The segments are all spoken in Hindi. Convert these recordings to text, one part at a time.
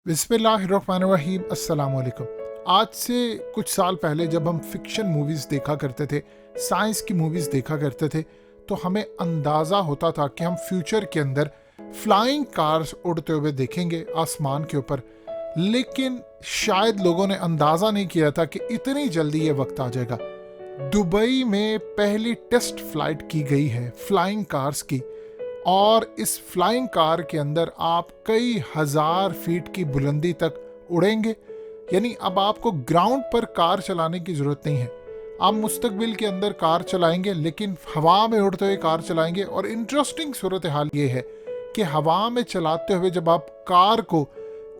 बिस्मिल्लाहिर्रहमानिर्रहीम अस्सलाम वालेकुम। आज से कुछ साल पहले जब हम फिक्शन मूवीज़ देखा करते थे, साइंस की मूवीज़ देखा करते थे, तो हमें अंदाज़ा होता था कि हम फ्यूचर के अंदर फ्लाइंग कार्स उड़ते हुए देखेंगे आसमान के ऊपर। लेकिन शायद लोगों ने अंदाज़ा नहीं किया था कि इतनी जल्दी ये वक्त आ जाएगा। दुबई में पहली टेस्ट फ्लाइट की गई है फ्लाइंग कार्स की, और इस फ्लाइंग कार के अंदर आप कई हजार फीट की बुलंदी तक उड़ेंगे। यानी अब आपको ग्राउंड पर कार चलाने की ज़रूरत नहीं है। आप मुस्तकबिल के अंदर कार चलाएंगे, लेकिन हवा में उड़ते हुए कार चलाएंगे। और इंटरेस्टिंग सूरत हाल ये है कि हवा में चलाते हुए जब आप कार को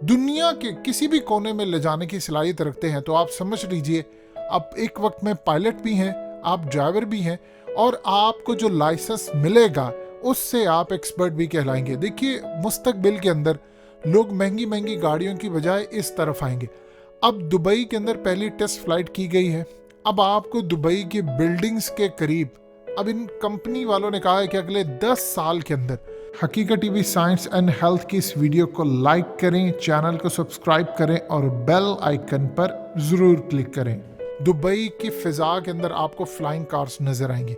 दुनिया के किसी भी कोने में ले जाने की सलाहियत रखते हैं, तो आप समझ लीजिए आप एक वक्त में पायलट भी हैं, आप ड्राइवर भी हैं, और आपको जो लाइसेंस मिलेगा उससे आप एक्सपर्ट भी कहलाएंगे। देखिए, मुस्तकबिल के अंदर लोग महंगी महंगी गाड़ियों की बजाय इस तरफ आएंगे। अब दुबई के अंदर पहली टेस्ट फ्लाइट की गई है। अब आपको दुबई की बिल्डिंग्स के करीब, अब इन कंपनी वालों ने कहा है कि अगले 10 साल के अंदर हकीकत टीवी साइंस एंड हेल्थ की इस वीडियो को लाइक करें, चैनल को सब्सक्राइब करें और बेल आइकन पर ज़रूर क्लिक करें। दुबई की फिजा के अंदर आपको फ्लाइंग कार्स नजर आएंगी।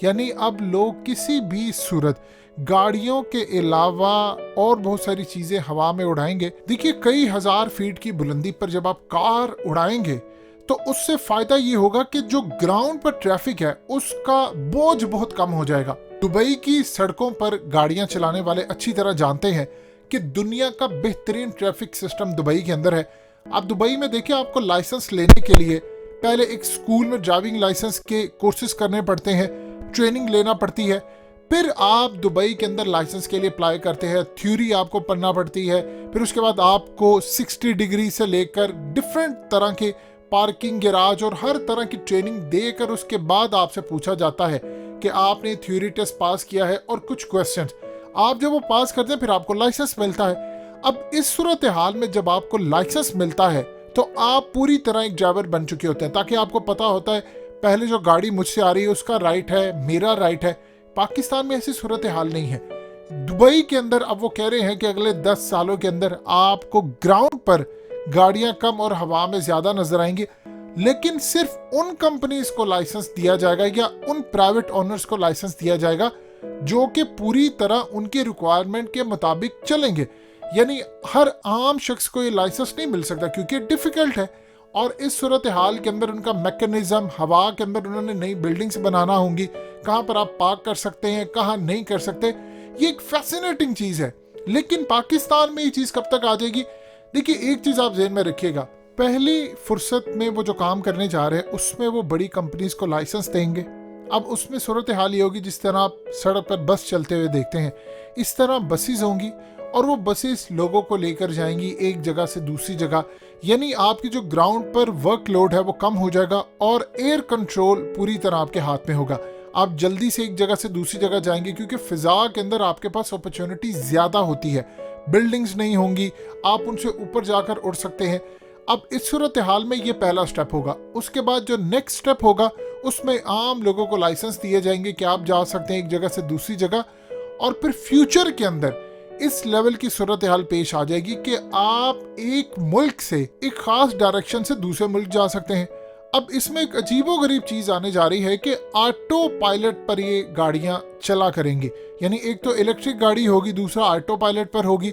यानी अब लोग किसी भी सूरत गाड़ियों के अलावा और बहुत सारी चीजें हवा में उड़ाएंगे। देखिए, कई हजार फीट की बुलंदी पर जब आप कार उड़ाएंगे तो उससे फायदा ये होगा कि जो ग्राउंड पर ट्रैफिक है उसका बोझ बहुत कम हो जाएगा। दुबई की सड़कों पर गाड़ियां चलाने वाले अच्छी तरह जानते हैं कि दुनिया का बेहतरीन ट्रैफिक सिस्टम दुबई के अंदर है। आप दुबई में देखिए, आपको लाइसेंस लेने के लिए पहले एक स्कूल में ड्राइविंग लाइसेंस के कोर्सेज करने पड़ते हैं, ट्रेनिंग लेना पड़ती है। फिर आप दुबई के अंदर लाइसेंस के लिए अप्लाई करते हैं, थ्योरी आपको पढ़ना पड़ती है। फिर उसके बाद आपको 60 डिग्री से लेकर डिफरेंट तरह के पार्किंग, गैराज और हर तरह की ट्रेनिंग देकर उसके बाद आपसे पूछा जाता है कि आपने थ्योरी टेस्ट पास किया है और कुछ क्वेश्चंस। आप जब वो पास करते हैं फिर आपको लाइसेंस मिलता है। अब इस सूरत हाल में जब आपको लाइसेंस मिलता है तो आप पूरी तरह एक ड्राइवर बन चुके होते हैं, ताकि आपको पता होता है पहले जो गाड़ी मुझसे आ रही है उसका राइट है, मेरा राइट है। पाकिस्तान में ऐसी सूरत हाल नहीं है। दुबई के अंदर अब वो कह रहे हैं कि अगले 10 सालों के अंदर आपको ग्राउंड पर गाड़ियां कम और हवा में ज्यादा नजर आएंगी। लेकिन सिर्फ उन कंपनीज को लाइसेंस दिया जाएगा या उन प्राइवेट ओनर्स को लाइसेंस दिया जाएगा जो कि पूरी तरह उनके रिक्वायरमेंट के मुताबिक चलेंगे। यानी हर आम शख्स को ये लाइसेंस नहीं मिल सकता क्योंकि डिफिकल्ट है। और इस सूरत हाल के अंदर उनका मैकेनिज्म, हवा के अंदर उन्होंने नई बिल्डिंग्स बनाना होंगी, कहाँ पर आप पार्क कर सकते हैं, कहाँ नहीं कर सकते। ये एक फैसिनेटिंग चीज़ है। लेकिन पाकिस्तान में ये चीज़ कब तक आ जाएगी? देखिए, एक चीज़ आप ज़हन में रखिएगा, पहली फुर्सत में वो जो काम करने जा रहे हैं उसमें वो बड़ी कंपनीज को लाइसेंस देंगे। अब उसमें सूरत हाल ये होगी जिस तरह आप सड़क पर बस चलते हुए देखते हैं, इस तरह बसेस होंगी और वो बसेस लोगों को लेकर जाएंगी एक जगह से दूसरी जगह। यानी आपकी जो ग्राउंड पर वर्कलोड है वो कम हो जाएगा और एयर कंट्रोल पूरी तरह आपके हाथ में होगा। आप जल्दी से एक जगह से दूसरी जगह जाएंगे क्योंकि फिजा के अंदर आपके पास अपॉर्चुनिटी ज्यादा होती है, बिल्डिंग्स नहीं होंगी, आप उनसे ऊपर जाकर उड़ सकते हैं। अब इस सूरत हाल में ये पहला स्टेप होगा। उसके बाद जो नेक्स्ट स्टेप होगा उसमें आम लोगों को लाइसेंस दिए जाएंगे कि आप जा सकते हैं एक जगह से दूसरी जगह। और फिर फ्यूचर के अंदर इस लेवल की सूरत हाल पेश आ जाएगी कि आप एक मुल्क से एक खास डायरेक्शन से दूसरे मुल्क जा सकते हैं। अब इसमें एक अजीबो गरीब चीज आने जा रही है कि ऑटो पायलट पर ये गाड़ियां चला करेंगी। यानी एक तो इलेक्ट्रिक गाड़ी होगी, दूसरा ऑटो पायलट पर होगी।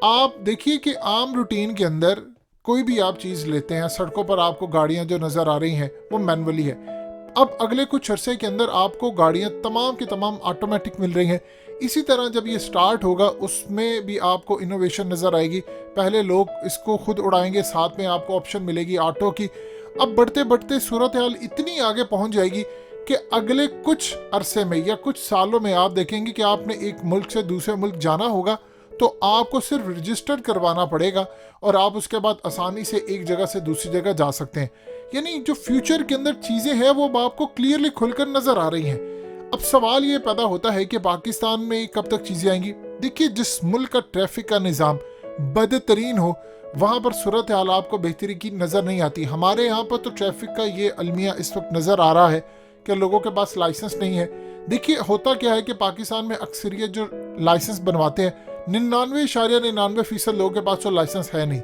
आप देखिए कि आम रूटीन के अंदर कोई भी आप चीज लेते हैं, सड़कों पर आपको गाड़ियां जो नजर आ रही हैं वो मैनुअली है। अब अगले कुछ अरसे के अंदर आपको गाड़ियां तमाम की तमाम ऑटोमेटिक मिल रही हैं। इसी तरह जब ये स्टार्ट होगा उसमें भी आपको इनोवेशन नजर आएगी। पहले लोग इसको खुद उड़ाएंगे, साथ में आपको ऑप्शन मिलेगी ऑटो की। अब बढ़ते बढ़ते सूरत हाल इतनी आगे पहुंच जाएगी कि अगले कुछ अरसे में या कुछ सालों में आप देखेंगे कि आपने एक मुल्क से दूसरे मुल्क जाना होगा तो आपको सिर्फ रजिस्टर करवाना पड़ेगा और आप उसके बाद आसानी से एक जगह से दूसरी जगह जा सकते हैं। यानी जो फ्यूचर के अंदर चीजें हैं वो आपको क्लियरली खुलकर नजर आ रही हैं। अब सवाल ये पैदा होता है कि पाकिस्तान में कब तक चीजें आएंगी। देखिए, जिस मुल्क का ट्रैफिक का निज़ाम बदतरीन हो वहां पर सूरत हाल आपको बेहतरी की नजर नहीं आती। हमारे यहाँ पर तो ट्रैफिक का ये अलमिया इस वक्त नजर आ रहा है कि लोगों के पास लाइसेंस नहीं है। देखिए, होता क्या है कि पाकिस्तान में अक्सरियत जो लाइसेंस बनवाते हैं 99.99% लोगों के पास तो लाइसेंस है नहीं।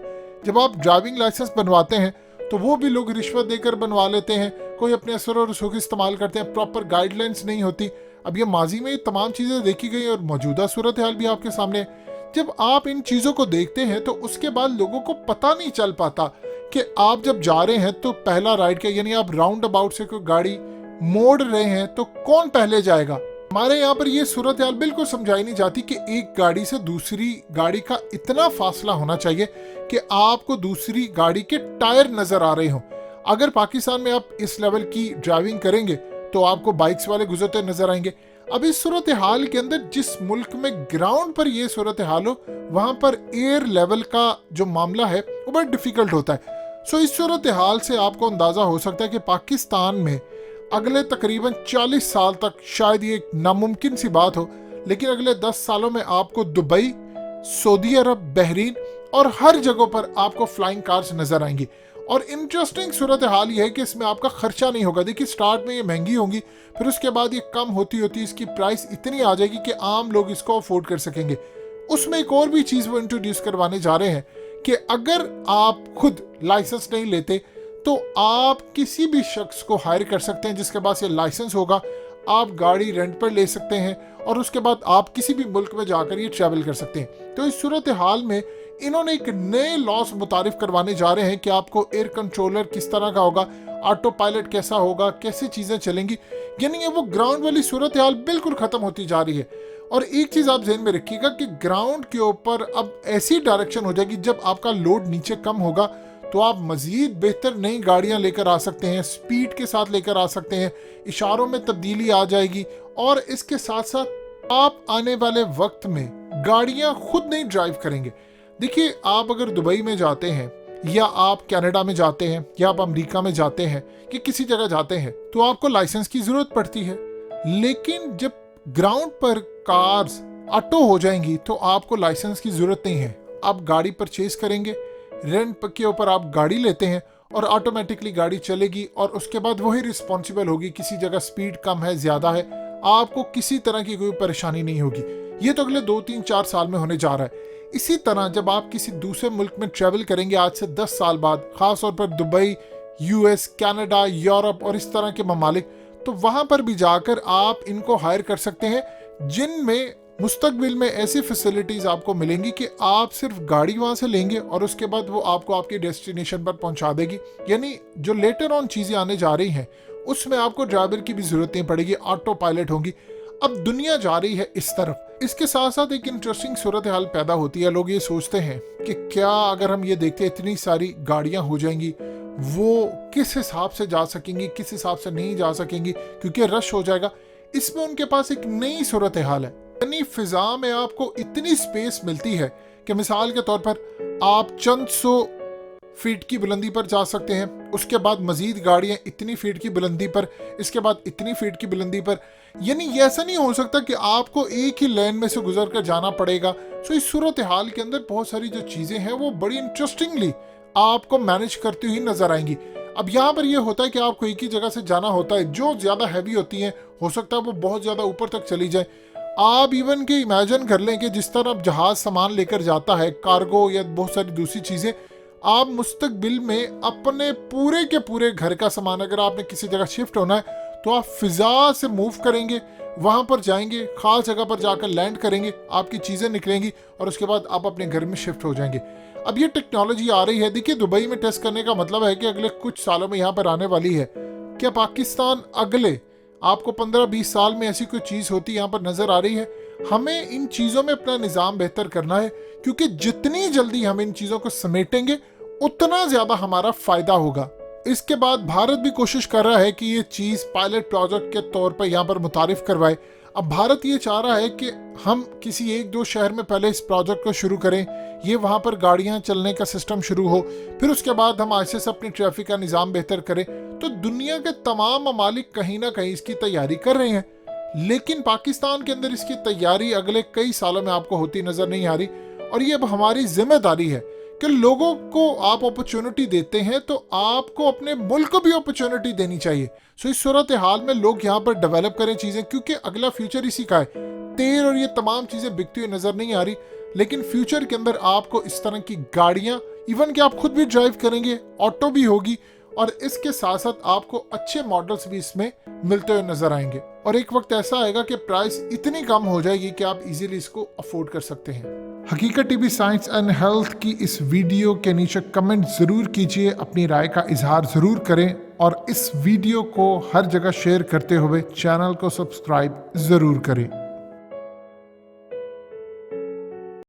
जब आप ड्राइविंग लाइसेंस बनवाते हैं तो वो भी लोग रिश्वत देकर बनवा लेते हैं, कोई अपने असर और रसूख इस्तेमाल करते हैं, प्रॉपर गाइडलाइंस नहीं होती। अब ये माजी में ये तमाम चीज़ें देखी गई और मौजूदा सूरत हाल भी आपके सामने है। जब आप इन चीज़ों को देखते हैं तो उसके बाद लोगों को पता नहीं चल पाता कि आप जब जा रहे हैं तो पहला राइट क्या, यानी आप राउंड अबाउट से कोई गाड़ी मोड़ रहे हैं तो कौन पहले जाएगा। हमारे यहाँ पर ये सूरत हाल बिल्कुल समझाई नहीं जाती कि एक गाड़ी से दूसरी गाड़ी का इतना फासला होना चाहिए कि आपको दूसरी गाड़ी के टायर नजर आ रहे हों। अगर पाकिस्तान में आप इस लेवल की ड्राइविंग करेंगे तो आपको बाइक्स वाले गुजरते नजर आएंगे। अब इस सूरत हाल के अंदर जिस मुल्क में ग्राउंड पर ये सूरत हाल हो, वहां पर एयर लेवल का जो मामला है वो बड़ा डिफिकल्ट होता है। सो इस सूरत हाल से आपको अंदाजा हो सकता है कि पाकिस्तान में अगले तकरीबन 40 साल तक शायद ये एक नामुमकिन सी बात हो, लेकिन अगले 10 सालों में आपको दुबई, सऊदी अरब, बहरीन और हर जगह पर आपको फ्लाइंग कार्स नजर आएंगी। और इंटरेस्टिंग सूरत हाल ये है कि इसमें आपका खर्चा नहीं होगा। देखिए स्टार्ट में ये महंगी होंगी, फिर उसके बाद ये कम होती होती इसकी प्राइस इतनी आ जाएगी कि आम लोग इसको अफोर्ड कर सकेंगे। उसमें एक और भी चीज़ वो इंट्रोड्यूस करवाने जा रहे हैं कि अगर आप खुद लाइसेंस नहीं लेते तो आप किसी भी शख्स को हायर कर सकते हैं जिसके पास ये लाइसेंस होगा। आप गाड़ी रेंट पर ले सकते हैं और उसके बाद आप किसी भी मुल्क में जाकर ये ट्रैवल कर सकते हैं। तो इस सूरत हाल में इन्होंने एक नए लॉस मुतारिफ करवाने जा रहे हैं कि आपको एयर कंट्रोलर किस तरह का होगा, ऑटो पायलट कैसा होगा, कैसी चीज़ें चलेंगी। यानी ये वो ग्राउंड वाली सूरत हाल बिल्कुल ख़त्म होती जा रही है। और एक चीज़ आप ध्यान में रखिएगा कि ग्राउंड के ऊपर अब ऐसी डायरेक्शन हो जाएगी, जब आपका लोड नीचे कम होगा तो आप मज़ीद बेहतर नई गाड़ियां लेकर आ सकते हैं, स्पीड के साथ लेकर आ सकते हैं, इशारों में तब्दीली आ जाएगी। और इसके साथ साथ आप आने वाले वक्त में गाड़ियां खुद नहीं ड्राइव करेंगे। देखिए आप अगर दुबई में जाते हैं या आप कनाडा में जाते हैं या आप अमेरिका में जाते हैं कि किसी जगह जाते हैं तो आपको लाइसेंस की ज़रूरत पड़ती है। लेकिन जब ग्राउंड पर कार्स ऑटो हो जाएंगी तो आपको लाइसेंस की ज़रूरत नहीं है। आप गाड़ी परचेज करेंगे, रेंट के ऊपर आप गाड़ी लेते हैं और ऑटोमेटिकली गाड़ी चलेगी और उसके बाद वही रिस्पॉन्सिबल होगी। किसी जगह स्पीड कम है, ज़्यादा है, आपको किसी तरह की कोई परेशानी नहीं होगी। ये तो अगले 2-3-4 साल में होने जा रहा है। इसी तरह जब आप किसी दूसरे मुल्क में ट्रैवल करेंगे आज से 10 साल बाद, ख़ास तौर पर दुबई, यूएस, कनाडा, यूरोप और इस तरह के ममालिक, तो वहाँ पर भी जाकर आप इनको हायर कर सकते हैं जिनमें मुस्तकबिल में ऐसी फैसिलिटीज़ आपको मिलेंगी कि आप सिर्फ गाड़ी वहाँ से लेंगे और उसके बाद वो आपको आपके डेस्टिनेशन पर पहुँचा देगी। यानी जो लेटर ऑन चीज़ें आने जा रही हैं उसमें आपको ड्राइवर की भी ज़रूरत नहीं पड़ेगी, ऑटो पायलट होंगी। अब दुनिया जा रही है इस तरफ। इसके साथ साथ एक इंटरेस्टिंग सूरत हाल पैदा होती है। लोग ये सोचते हैं कि क्या अगर हम ये देखते हैं इतनी सारी गाड़ियाँ हो जाएंगी, वो किस हिसाब से जा सकेंगी, किस हिसाब से नहीं जा सकेंगी क्योंकि रश हो जाएगा। इसमें उनके पास एक नई सूरत हाल है। यानी फिजा में आपको इतनी स्पेस मिलती है कि मिसाल के तौर पर आप चंद 100 फीट की बुलंदी पर जा सकते हैं, उसके बाद मजीद गाड़ियां इतनी फीट की बुलंदी पर, इसके बाद इतनी फीट की बुलंदी पर। यानी ये ऐसा नहीं हो सकता कि आपको एक ही लेन में से गुजर कर जाना पड़ेगा। सो इस सूरत हाल के अंदर बहुत सारी जो चीज़ें हैं वो बड़ी इंटरेस्टिंगली आपको मैनेज करती हुई नजर आएंगी। अब यहाँ पर यह होता है कि आपको एक ही जगह से जाना होता है, जो ज़्यादा हैवी होती हैं हो सकता है वो बहुत ज़्यादा ऊपर तक चली जाए। आप इवन के इमेजिन कर लें कि जिस तरह अब जहाज़ सामान लेकर जाता है, कार्गो या बहुत सारी दूसरी चीज़ें, आप मुस्तकबिल में अपने पूरे के पूरे घर का सामान, अगर आपने किसी जगह शिफ्ट होना है तो आप फिजा से मूव करेंगे, वहाँ पर जाएंगे, खास जगह पर जाकर लैंड करेंगे, आपकी चीज़ें निकलेंगी और उसके बाद आप अपने घर में शिफ्ट हो जाएंगे। अब ये टेक्नोलॉजी आ रही है। देखिए दुबई में टेस्ट करने का मतलब है कि अगले कुछ सालों में यहाँ पर आने वाली है। क्या पाकिस्तान अगले आपको 15-20 साल में ऐसी कोई चीज़ होती यहाँ पर नज़र आ रही है? हमें इन चीज़ों में अपना निज़ाम बेहतर करना है क्योंकि जितनी जल्दी हम इन चीज़ों को समेटेंगे उतना ज़्यादा हमारा फ़ायदा होगा। इसके बाद भारत भी कोशिश कर रहा है कि ये चीज़ पायलट प्रोजेक्ट के तौर पर यहाँ पर मुतारिफ करवाए। अब भारत ये चाह रहा है कि हम किसी 1-2 शहर में पहले इस प्रोजेक्ट को शुरू करें, ये वहाँ पर गाड़ियाँ चलने का सिस्टम शुरू हो, फिर उसके बाद हम ऐसे से अपनी ट्रैफिक का निज़ाम बेहतर करें। तो दुनिया के तमाम ममालिक कहीं ना कहीं इसकी तैयारी कर रहे हैं, लेकिन पाकिस्तान के अंदर इसकी तैयारी अगले कई सालों में आपको होती नज़र नहीं आ रही। और ये अब हमारी जिम्मेदारी है कि लोगों को आप अपॉर्चुनिटी देते हैं तो आपको अपने मुल्क को भी अपॉर्चुनिटी देनी चाहिए। सो इस सूरत हाल में लोग यहाँ पर डेवलप करें चीज़ें, क्योंकि अगला फ्यूचर इसी का है। तेल और ये तमाम चीज़ें बिकती हुई नज़र नहीं आ रही, लेकिन फ्यूचर के अंदर आपको इस तरह की गाड़ियां, इवन कि आप खुद भी ड्राइव करेंगे, ऑटो भी होगी, और इसके साथ साथ आपको अच्छे मॉडल्स भी इसमें मिलते हुए नजर आएंगे। और एक वक्त ऐसा आएगा कि प्राइस इतनी कम हो जाएगी कि आप इजीली इसको अफोर्ड कर सकते हैं। हकीकत टीवी साइंस एंड हेल्थ की इस वीडियो के नीचे कमेंट जरूर कीजिए, अपनी राय का इजहार जरूर करें, और इस वीडियो को हर जगह शेयर करते हुए चैनल को सब्सक्राइब जरूर करें।